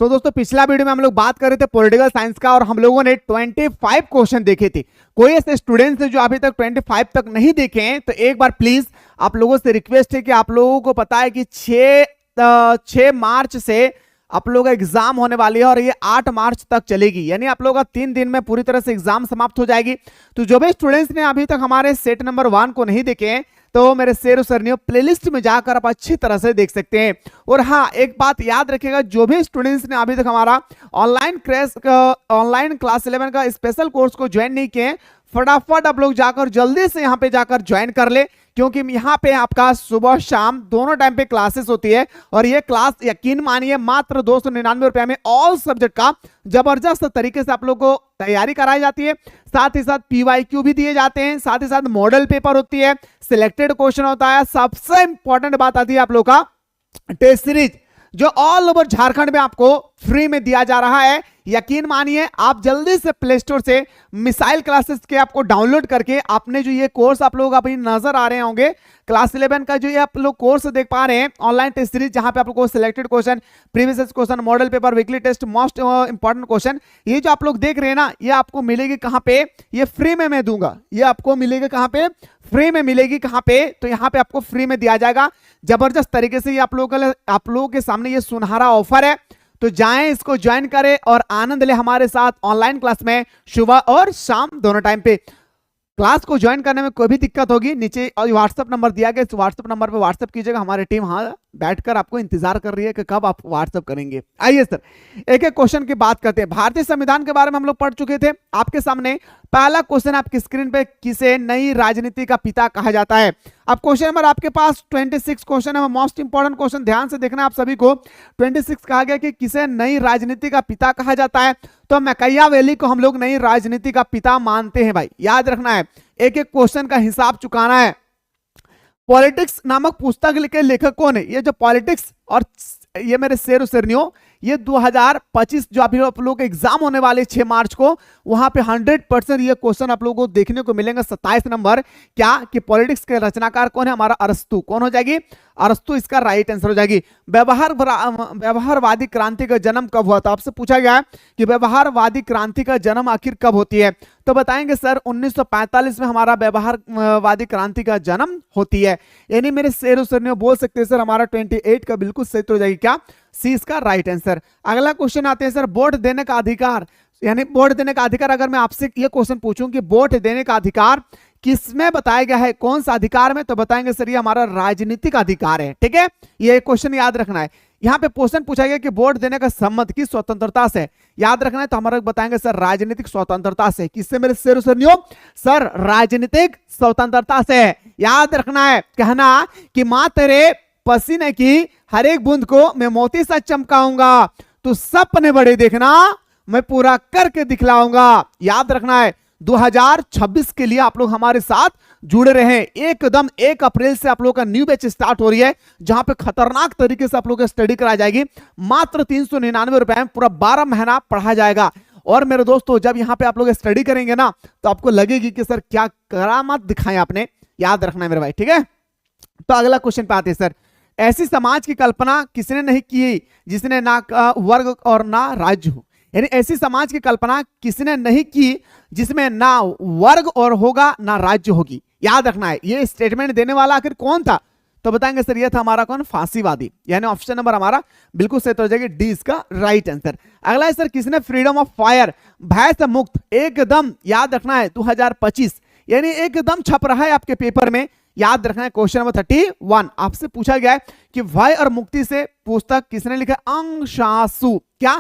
तो दोस्तों पिछला वीडियो में हम लोग बात कर रहे थे पॉलिटिकल साइंस का और हम लोगों ने 25 क्वेश्चन देखे थे। कोई ऐसे स्टूडेंट्स जो अभी तक 25 तक नहीं देखे हैं तो एक बार प्लीज आप लोगों से रिक्वेस्ट है कि आप लोगों को पता है कि 6 मार्च से आप लोगों का एग्जाम होने वाली है और ये 8 मार्च तक चलेगी, यानी आप लोगों का 3 दिन में पूरी तरह से एग्जाम समाप्त हो जाएगी। तो जो भी स्टूडेंट्स ने अभी तक हमारे सेट नंबर 1 को नहीं देखे हैं तो मेरे शेर सरनियों प्लेलिस्ट में जाकर आप अच्छी तरह से देख सकते हैं। और हाँ, एक बात याद रखिएगा, जो भी स्टूडेंट्स ने अभी तक हमारा ऑनलाइन क्लास 11 का स्पेशल कोर्स को ज्वाइन नहीं किए, फटाफट आप लोग जाकर जल्दी से यहाँ पे जाकर ज्वाइन कर ले, क्योंकि यहाँ पे आपका सुबह शाम दोनों टाइम पे क्लासेस होती है और ये क्लास यकीन मानिए मात्र 299 रुपए में ऑल सब्जेक्ट का जबरदस्त तरीके से आप लोग को तैयारी कराई जाती है। साथ ही साथ PYQ भी दिए जाते हैं, साथ ही साथ मॉडल पेपर होती है, सिलेक्टेड क्वेश्चन होता है, सबसे इंपॉर्टेंट बात आती है आप लोग का टेस्ट सीरीज जो ऑल ओवर झारखंड में आपको फ्री में दिया जा रहा है। यकीन मानिए आप जल्दी से प्ले स्टोर से मिसाइल क्लासेस के आपको डाउनलोड करके आपने जो ये कोर्स आप लोग अभी नजर आ रहे होंगे क्लास 11 का जो ये आप लोग कोर्स देख पा रहे हैं ऑनलाइन टेस्ट सीरीज, जहां पे आप लोग को selected question, previous question, model paper, weekly test, most important question, ये जो आप लोग देख रहे हैं ना, ये आपको मिलेगी कहां पे? ये फ्री में मैं दूंगा। ये आपको मिलेगी कहां पे? फ्री में मिलेगी। कहां पे? तो यहाँ पे आपको फ्री में दिया जाएगा जबरदस्त तरीके से। ये आप लोगों के सामने ये सुनहरा ऑफर है, तो जाएं इसको ज्वाइन करें और आनंद ले हमारे साथ ऑनलाइन क्लास में सुबह और शाम दोनों टाइम पे। क्लास को ज्वाइन करने में कोई भी दिक्कत होगी नीचे व्हाट्सएप नंबर दिया गया, इस व्हाट्सएप नंबर पे व्हाट्सएप कीजिएगा, हमारी टीम हाँ बैठकर आपको इंतजार कर रही है कि कब आप व्हाट्सएप करेंगे। आइए सर एक एक क्वेश्चन की बात करते हैं। भारतीय संविधान के बारे में हम लोग पढ़ चुके थे। आपके सामने पहला क्वेश्चन आपकी स्क्रीन पे, किसे नई राजनीति का पिता कहा जाता है? अब क्वेश्चन नंबर आपके पास 26 क्वेश्चन है, मोस्ट इंपॉर्टेंट क्वेश्चन, ध्यान से देखना आप सभी को। 26 कहा गया कि किसे नई राजनीति का पिता कहा जाता है, तो मैकियावेली को हम लोग नई राजनीति का पिता मानते हैं भाई, याद रखना है। एक एक क्वेश्चन का हिसाब चुकाना है। पॉलिटिक्स नामक पुस्तक के लेखक कौन है? ये जो पॉलिटिक्स और ये मेरे शेर सरनियों, ये 2025 जो आप लोग एग्जाम होने वाले 6 मार्च को, वहां पे 100% ये क्वेश्चन आप लोगों को देखने को मिलेंगे। 27 नंबर क्या कि पॉलिटिक्स के रचनाकार कौन है? हमारा अरस्तु। कौन हो जाएगी? अरस्तु इसका राइट आंसर हो जाएगी। व्यवहारवादी क्रांति का जन्म कब हुआ था? आपसे पूछा गया कि व्यवहारवादी क्रांति का जन्म आखिर कब होती है, तो बताएंगे सर 1945 में हमारा व्यवहारवादी क्रांति का जन्म होती है। यानी मेरे शेर सरनियों बोल सकते हैं सर हमारा 28 का बिल्कुल सही हो जाएगी क्या? सी इसका राइट आंसर। अगला क्वेश्चन आते हैं सर वोट देने का अधिकार, यानी वोट देने का अधिकार। अगर मैं आपसे ये क्वेश्चन पूछूं कि वोट देने का अधिकार किसमें बताया गया है, कौन सा अधिकार में, तो बताएंगे सर ये हमारा राजनीतिक अधिकार है। ठीक है, ये क्वेश्चन याद रखना है। यहाँ पे क्वेश्चन पूछा गया कि वोट देने का संबंध किस स्वतंत्रता से, याद रखना है, तो हमारा बताएंगे सर राजनीतिक स्वतंत्रता से। किससे मेरे शेर सरनियों? सर राजनीतिक स्वतंत्रता से। याद रखना है, कहना कि मां तेरे पसीने की हर एक बूंद को मैं मोती सा चमकाऊंगा, तो सपने बड़े देखना मैं पूरा करके दिखलाऊंगा। याद रखना है 2026 के लिए आप लोग हमारे साथ जुड़े रहे। एकदम 1 अप्रैल से आप लोग का न्यू बैच स्टार्ट हो रही है, जहां पे खतरनाक तरीके से आप लोग स्टडी कराई जाएगी। मात्र 399 रुपए में पूरा 12 महीना पढ़ा जाएगा। और मेरे दोस्तों जब यहाँ पे आप लोग स्टडी करेंगे ना, तो आपको लगेगी कि सर क्या करामात दिखाएं आपने। याद रखना है मेरे भाई, ठीक है। तो अगला क्वेश्चन पे आते हैं सर, ऐसी समाज की कल्पना किसने नहीं की जिसने ना वर्ग और ना राज्य हो? यानी ऐसी समाज की कल्पना किसने नहीं की जिसमें ना वर्ग और होगा ना राज्य होगी? याद रखना है। ये स्टेटमेंट देने वाला आखिर कौन था, तो बताएंगे सर ये था हमारा कौन? फांसीवादी। यानी ऑप्शन नंबर हमारा बिल्कुल सही हो जाएगी, डी इसका राइट आंसर। अगला है सर किसने फ्रीडम ऑफ फायर, भय से मुक्त, एकदम याद रखना है 2025, यानी एकदम छप रहा है आपके पेपर में। याद रखना है क्वेश्चन नंबर 31 आपसे पूछा गया है कि भय और मुक्ति से पुस्तक किसने लिखा? अंशासु। क्या?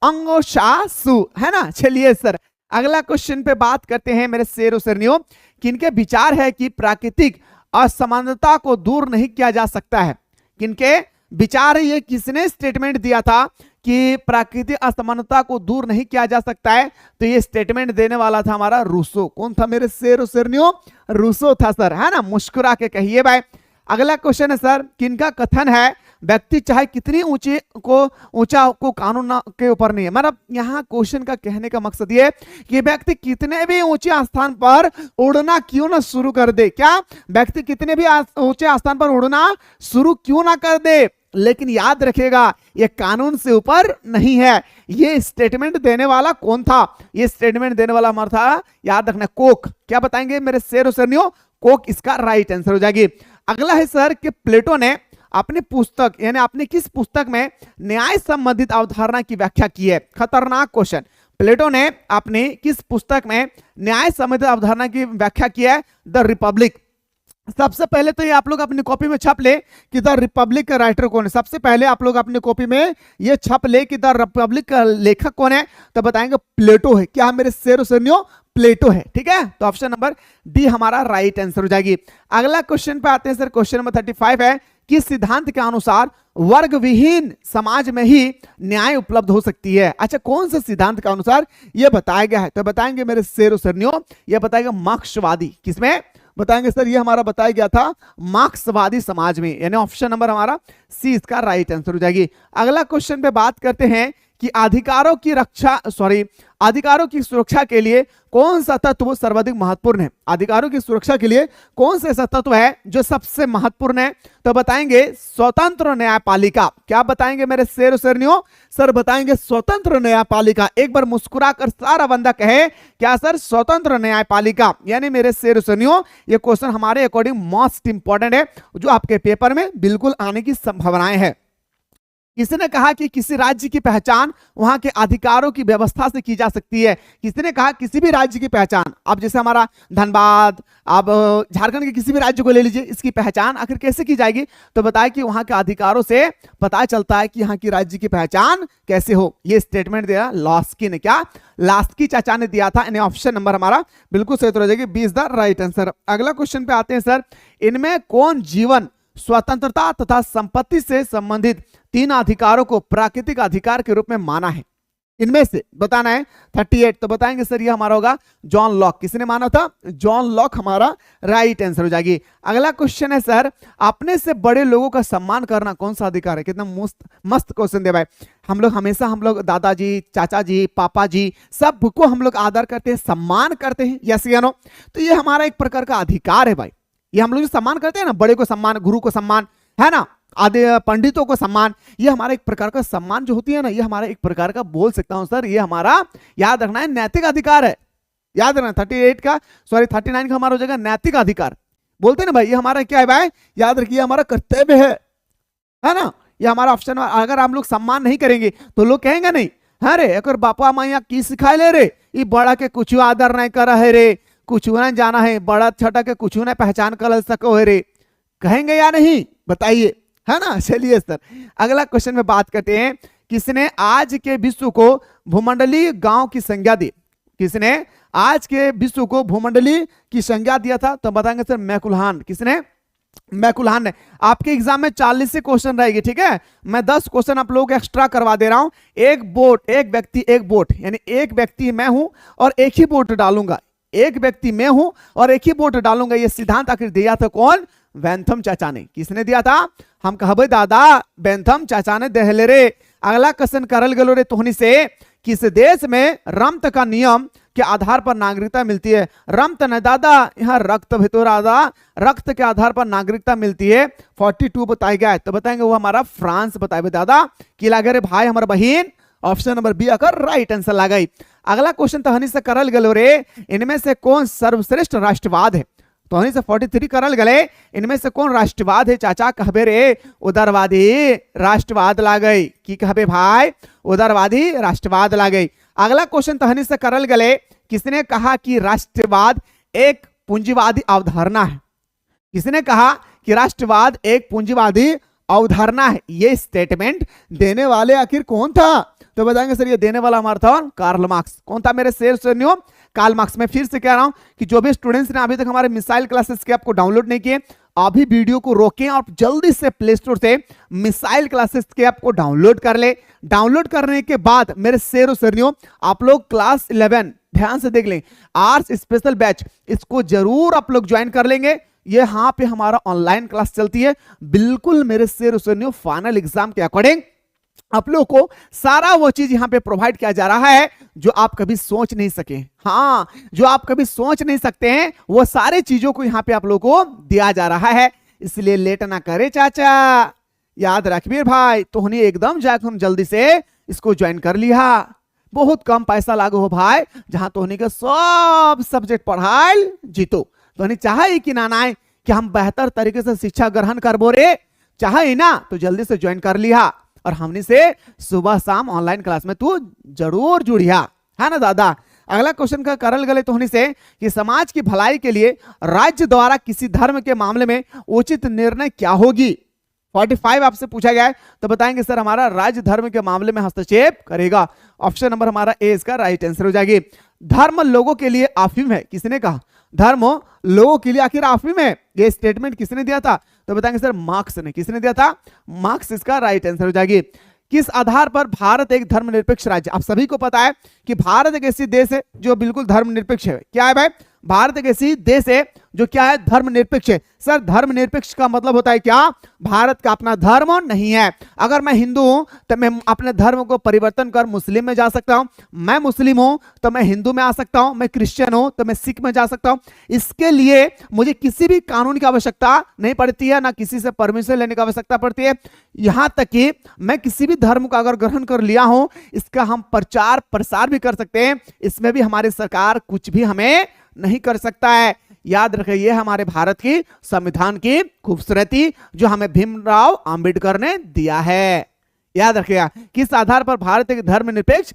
अंशासु, है ना। चलिए सर अगला क्वेश्चन पे बात करते हैं मेरे शेर सरनियों, किनके विचार है कि प्राकृतिक असमानता को दूर नहीं किया जा सकता है? किनके विचार है ये? किसने स्टेटमेंट दिया था कि प्राकृतिक असमानता को दूर नहीं किया जा सकता है? तो ये स्टेटमेंट देने वाला था हमारा रूसो। कौन था मेरे शेर सरनियों? रूसो था सर, है ना। मुस्कुरा के कहिए भाई। अगला क्वेश्चन है सर, किनका कथन है व्यक्ति चाहे कितनी ऊंचा को कानून के ऊपर नहीं है? मतलब यहाँ क्वेश्चन का कहने का मकसद ये कि व्यक्ति कितने भी ऊंचे स्थान पर उड़ना क्यों ना शुरू कर दे। क्या? व्यक्ति कितने भी ऊंचे स्थान पर उड़ना शुरू क्यों ना कर दे, लेकिन याद रखिएगा ये कानून से ऊपर नहीं है। ये स्टेटमेंट देने वाला कौन था? ये स्टेटमेंट देने वाला हमारा था, याद रखना, कोक। क्या बताएंगे मेरे शेर और शेरनियों? कोक इसका राइट आंसर हो जाएगी। अगला है सर कि प्लेटो ने अपनी पुस्तक यानी आपने किस पुस्तक में न्याय संबंधित अवधारणा की व्याख्या की है? खतरनाक क्वेश्चन। प्लेटो ने अपनी किस पुस्तक में न्याय संबंधित अवधारणा की व्याख्या की है? The Republic. सबसे पहले तो ये आप लोग अपनी कॉपी में छाप ले कि द रिपब्लिक का राइटर कौन है। सबसे पहले आप लोग अपनी कॉपी में ये छाप ले कि द रिपब्लिक का लेखक कौन है, तो बताएंगे प्लेटो है। क्या मेरे शेर और शेरनियों? प्लेटो है। ठीक है, तो ऑप्शन नंबर डी हमारा राइट आंसर हो जाएगी। अगला क्वेश्चन पे आते हैं सर, क्वेश्चन नंबर 35 है कि सिद्धांत के अनुसार वर्ग विहीन समाज में ही न्याय उपलब्ध हो सकती है। अच्छा, कौन से सिद्धांत के अनुसार ये बताया गया है? तो बताएंगे मेरे शेर और शेरनियों, ये बताएगा मार्क्सवादी। किसमें बताएंगे सर? ये हमारा बताया गया था मार्क्सवादी समाज में, यानी ऑप्शन नंबर हमारा सी इसका राइट आंसर हो जाएगी। अगला क्वेश्चन पे बात करते हैं कि अधिकारों की सुरक्षा के लिए कौन सा तत्व सर्वाधिक महत्वपूर्ण है? अधिकारों की सुरक्षा के लिए कौन सा ऐसा तत्व है जो सबसे महत्वपूर्ण है? तो बताएंगे स्वतंत्र न्यायपालिका। क्या बताएंगे मेरे शेर और शेरनियों? सर बताएंगे स्वतंत्र न्यायपालिका। एक बार मुस्कुरा कर सारा बंदा कहे क्या सर? स्वतंत्र न्यायपालिका। यानी मेरे शेर और शेरनियों ये क्वेश्चन हमारे अकॉर्डिंग मोस्ट इंपॉर्टेंट है, जो आपके पेपर में बिल्कुल आने की संभावनाएं है। किसी कहा कि किसी राज्य की पहचान वहां के अधिकारों की व्यवस्था से की जा सकती है। किसी ने कहा किसी भी राज्य की पहचान, अब जैसे हमारा धनबाद, अब झारखंड के किसी भी राज्य को ले लीजिए, इसकी पहचान आखिर कैसे की जाएगी? तो बताए कि वहां के अधिकारों से पता चलता है कि यहाँ की राज्य की पहचान कैसे हो। ये स्टेटमेंट दिया लॉस्की ने। क्या? लास्की चाचा ने दिया था। यानी ऑप्शन नंबर हमारा बिल्कुल सही हो जाएगी, B is the right answer. अगला क्वेश्चन पे आते हैं सर, इनमें कौन जीवन, स्वतंत्रता तथा संपत्ति से संबंधित तीन अधिकारों को प्राकृतिक अधिकार के रूप में माना है? इनमें से बताना है 38। तो बताएंगे सर ये हमारा होगा जॉन लॉक। किसने माना था? जॉन लॉक हमारा राइट आंसर हो जाएगी। अगला क्वेश्चन है सर, अपने से बड़े लोगों का सम्मान करना कौन सा अधिकार है? कितना मस्त क्वेश्चन दे भाई। हम लोग दादाजी, चाचा जी, पापा जी सबको हम लोग आदर करते हैं, सम्मान करते हैं, यस या नो? तो ये हमारा एक प्रकार का अधिकार है भाई। ये हम लोग जो सम्मान करते हैं ना, बड़े को सम्मान, गुरु को सम्मान, है ना, आदि पंडितों को सम्मान, ये हमारा एक प्रकार का सम्मान जो होती है ना, ये हमारा एक प्रकार का, बोल सकता हूं सर, ये हमारा याद रखना है नैतिक अधिकार है। याद रखना 39 का हमारा हो जाएगा नैतिक अधिकार। बोलते ना भाई, ये हमारा क्या है भाई? याद रखिए हमारा कर्तव्य है ना? ये हमारा ऑप्शन। अगर हम लोग सम्मान नहीं करेंगे तो लोग कहेंगे नहीं, अरे अगर बापा माया की सिखाए ले रे, ये बड़ा के कुछ आदर नहीं कर रहे रे, कुछ ना जाना है, बड़ा छोटा के कुछ ना पहचान कर सको है रे, कहेंगे या नहीं? बताइए, है ना? चलिए सर अगला क्वेश्चन में बात करते हैं, किसने आज के विश्व को भूमंडलीय गांव की संज्ञा दी? किसने आज के विश्व को भूमंडलीय की संज्ञा दिया था? तो बताएंगे सर मैकुलहान। किसने? मैकुलहान ने। आपके एग्जाम में 40 से क्वेश्चन रहेगी, ठीक है? मैं 10 क्वेश्चन आप लोगों को एक्स्ट्रा करवा दे रहा हूं। एक व्यक्ति एक वोट, यानी एक व्यक्ति मैं हूं और एक ही वोट डालूंगा। एक व्यक्ति मैं हूं और एक ही वोट डालूंगा। ये सिद्धांत आखिर दिया था कौन? बेंथम चाचा ने। किसने दिया था? हम कहबे दादा बेंथम चाचा ने दहले रे। अगला क्वेश्चन करल गलो रे तोहनी से, किस देश में रमत का नियम के आधार पर नागरिकता मिलती है? रमत न दादा, यहाँ रक्त भितो दादा, रक्त के आधार पर नागरिकता मिलती है। 42 बताया गया है। तो बताएंगे वो हमारा फ्रांस बताए दादा की लागे रे भाई हमारा बहन। ऑप्शन नंबर बी आकर राइट आंसर लगाई। अगला क्वेश्चन तहनी से करल गलो रे, इनमें से कौन सर्वश्रेष्ठ राष्ट्रवाद है? तो हनी से 43 करल गले, इनमें से कौन राष्ट्रवाद है? चाचा कहबे रे उदारवादी राष्ट्रवाद ला गई। की कहबे भाई? उदारवादी राष्ट्रवाद ला गई। अगला क्वेश्चन तहनी से करल गले, किसने कहा कि राष्ट्रवाद एक पूंजीवादी अवधारणा है? किसने कहा कि राष्ट्रवाद एक पूंजीवादी अवधारणा है? ये स्टेटमेंट देने वाले आखिर कौन था? तो बताएंगे सर ये देने वाला हमारा था कार्ल मार्क्स। कौन था मेरे शेर सुनियो? Karl Marx. मैं फिर से कह रहा हूं कि जो भी स्टूडेंट्स ने अभी तक हमारे मिसाइल क्लासेस के आपको डाउनलोड नहीं किए, अभी वीडियो को रोकें और जल्दी से प्ले स्टोर से मिसाइल क्लासेस के आपको डाउनलोड कर ले। डाउनलोड करने के बाद मेरे शेर और शेरनियों आप लोग क्लास 11 ध्यान से देख लें, आर्ट्स स्पेशल बैच, इसको जरूर आप लोग ज्वाइन कर लेंगे। ये यहाँ पे हमारा ऑनलाइन क्लास चलती है, बिल्कुल मेरे शेर और शेरनियों फाइनल एग्जाम के अकॉर्डिंग आप लोग को सारा वो चीज यहां पे प्रोवाइड किया जा रहा है जो आप कभी सोच नहीं सके। हाँ, जो आप कभी सोच नहीं सकते हैं वो सारे चीजों को यहां पे आप लोग को दिया जा रहा है। इसलिए लेट ना करे चाचा, याद रखबीर भाई, तोहनी एकदम जाकर हम जल्दी से इसको ज्वाइन कर लिया। बहुत कम पैसा लागू हो भाई, जहां तोहनी के सब सब्जेक्ट पढ़ाई जीतो। तोहनी चाहे कि ना नाय कि हम बेहतर तरीके से शिक्षा ग्रहण करबो रे, चाहे ना तो जल्दी से ज्वाइन कर लिया और हमने से सुबह शाम ऑनलाइन क्लास में तू जरूर जुड़िया, है ना दादा। अगला क्वेश्चन का करल गले तोहनी से कि समाज की भलाई के लिए राज्य द्वारा किसी धर्म के मामले में उचित निर्णय क्या होगी। 45 आपसे पूछा गया है, तो बताएंगे सर हमारा राज्य धर्म के मामले में हस्तक्षेप करेगा। ऑप्शन नंबर हमारा ए इसका राइट आंसर हो जाएगी। धर्म लोगों के लिए अफीम है, किसने कहा धर्म लोगों के लिए आखिर अफीम है, ये स्टेटमेंट किसने दिया था, तो बताएंगे सर मार्क्स ने। किसने दिया था, मार्क्स इसका राइट आंसर हो जाएगी। किस आधार पर भारत एक धर्मनिरपेक्ष राज्य, आप सभी को पता है कि भारत एक ऐसी देश है जो बिल्कुल धर्मनिरपेक्ष है। क्या है भाई, भारत एक ऐसी देश है जो क्या है, धर्मनिरपेक्ष है। सर धर्मनिरपेक्ष का मतलब होता है क्या, भारत का अपना धर्म नहीं है। अगर मैं हिंदू हूं तो मैं अपने धर्म को परिवर्तन कर मुस्लिम में जा सकता हूं, मैं मुस्लिम हूं तो मैं हिंदू में आ सकता हूं, मैं क्रिश्चियन हूं तो मैं सिख में जा सकता हूं। इसके लिए मुझे किसी भी कानून की आवश्यकता नहीं पड़ती है, ना किसी से परमिशन लेने की आवश्यकता पड़ती है। यहां तक कि मैं किसी भी धर्म का अगर ग्रहण कर लिया हूं, इसका हम प्रचार प्रसार भी कर सकते हैं, इसमें भी हमारी सरकार कुछ भी हमें नहीं कर सकता है। याद रखिए ये हमारे भारत की संविधान की खूबसूरती जो हमें भीमराव अंबेडकर ने दिया है। याद रखिएगा किस आधार पर भारत एक धर्मनिरपेक्ष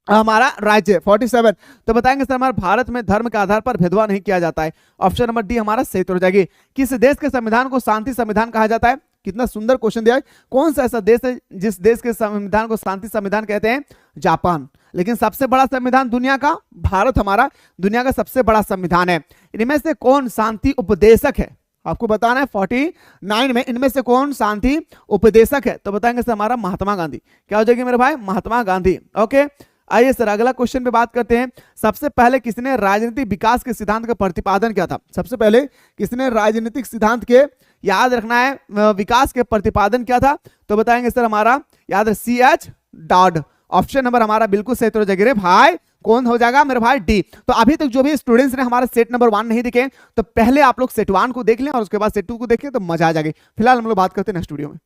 हमारा राज्य। 47 तो बताएंगे सर हमारे भारत में धर्म के आधार पर भेदभाव नहीं किया जाता है। ऑप्शन नंबर डी हमारा सही हो जाएगी। किस देश के संविधान को शांति संविधान कहा जाता है, कितना सुंदर क्वेश्चन दिया है। कौन सा ऐसा देश है जिस देश के संविधान को शांति संविधान कहते हैं, जापान। लेकिन सबसे बड़ा संविधान दुनिया का, भारत हमारा दुनिया का सबसे बड़ा संविधान है। इनमें से कौन शांति उपदेशक है, आपको बताना है 49 में इनमें से कौन शांति उपदेशक है, तो बताएंगे सर हमारा महात्मा गांधी। क्या हो जाएगी मेरे भाई, महात्मा गांधी। ओके आइए सर अगला क्वेश्चन पे बात करते हैं। सबसे पहले किसने राजनीतिक विकास के सिद्धांत का प्रतिपादन किया था, सबसे पहले किसने राजनीतिक सिद्धांत के, याद रखना है, विकास के प्रतिपादन किया था, तो बताएंगे सर हमारा याद CH डॉड। ऑप्शन नंबर हमारा बिल्कुल सही हो जाएगा रे भाई, कौन हो जाएगा मेरे भाई डी। तो अभी तक जो भी स्टूडेंट्स ने हमारा सेट नंबर 1 नहीं देखे तो पहले आप लोग सेट 1 को देख लें और उसके बाद सेट 2 को देखें तो मजा आ जाएगी। फिलहाल हम लोग बात करते हैं नेक्स्ट वीडियो में।